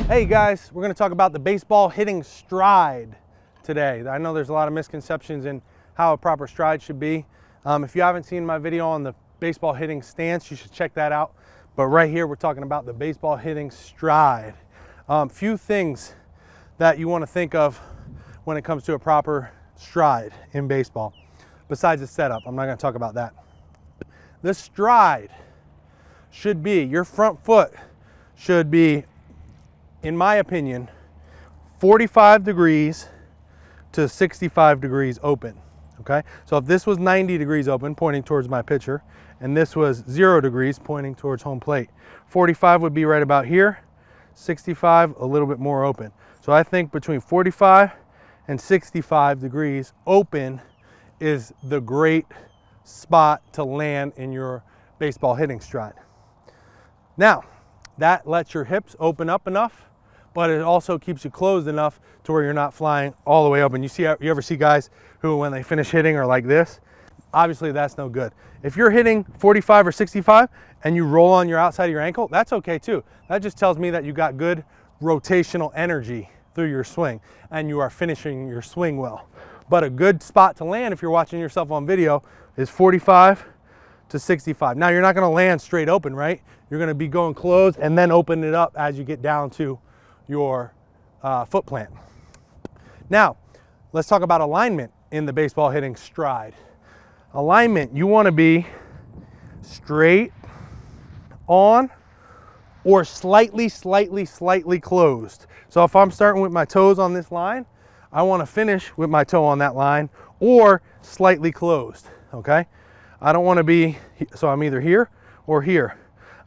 Hey guys, we're going to talk about the baseball hitting stride today. I know there's a lot of misconceptions in how a proper stride should be. If you haven't seen my video on the baseball hitting stance, you should check that out. But right here, we're talking about the baseball hitting stride. Few things that you want to think of when it comes to a proper stride in baseball, besides the setup. I'm not going to talk about that. The stride should be, your front foot should be, in my opinion, 45 degrees to 65 degrees open, okay? So if this was 90 degrees open, pointing towards my pitcher, and this was 0 degrees pointing towards home plate, 45 would be right about here, 65 a little bit more open. So I think between 45 and 65 degrees open is the great spot to land in your baseball hitting stride. Now, that lets your hips open up enough, but it also keeps you closed enough to where you're not flying all the way open. You ever see guys who, when they finish hitting, are like this? Obviously, that's no good. If you're hitting 45 or 65 and you roll on your outside of your ankle, that's okay too. That just tells me that you got good rotational energy through your swing and you are finishing your swing well. But a good spot to land, if you're watching yourself on video, is 45 to 65. Now, you're not gonna land straight open, right? You're gonna be going closed and then open it up as you get down to your foot plant. Now, let's talk about alignment in the baseball hitting stride. Alignment, you want to be straight on or slightly closed. So if I'm starting with my toes on this line, I want to finish with my toe on that line or slightly closed, okay? I don't want to be, so I'm either here or here.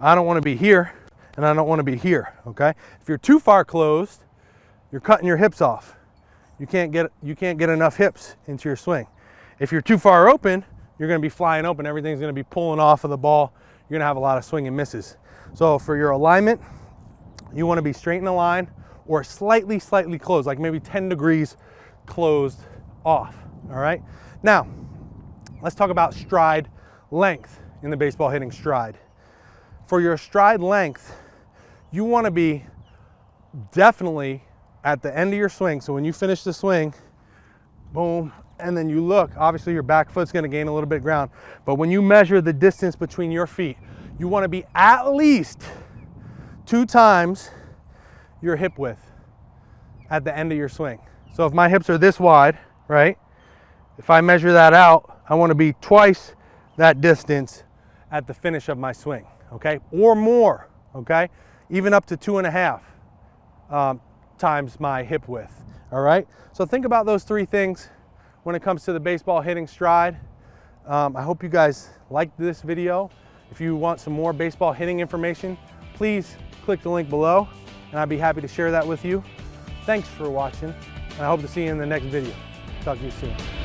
I don't want to be here and I don't want to be here, okay? If you're too far closed, you're cutting your hips off. You can't get enough hips into your swing. If you're too far open, you're going to be flying open. Everything's going to be pulling off of the ball. You're going to have a lot of swing and misses. So for your alignment, you want to be straight in the line or slightly closed, like maybe 10 degrees closed off, all right? Now, let's talk about stride length in the baseball hitting stride. For your stride length, you want to be definitely at the end of your swing. So when you finish the swing, boom, and then you look, obviously your back foot's going to gain a little bit of ground, but when you measure the distance between your feet, you want to be at least 2 times your hip width at the end of your swing. So if my hips are this wide, right, if I measure that out, I want to be twice that distance at the finish of my swing, okay, or more, okay, even up to 2.5 times my hip width, all right? So think about those 3 things when it comes to the baseball hitting stride. I hope you guys liked this video. If you want some more baseball hitting information, please click the link below and I'd be happy to share that with you. Thanks for watching, and I hope to see you in the next video. Talk to you soon.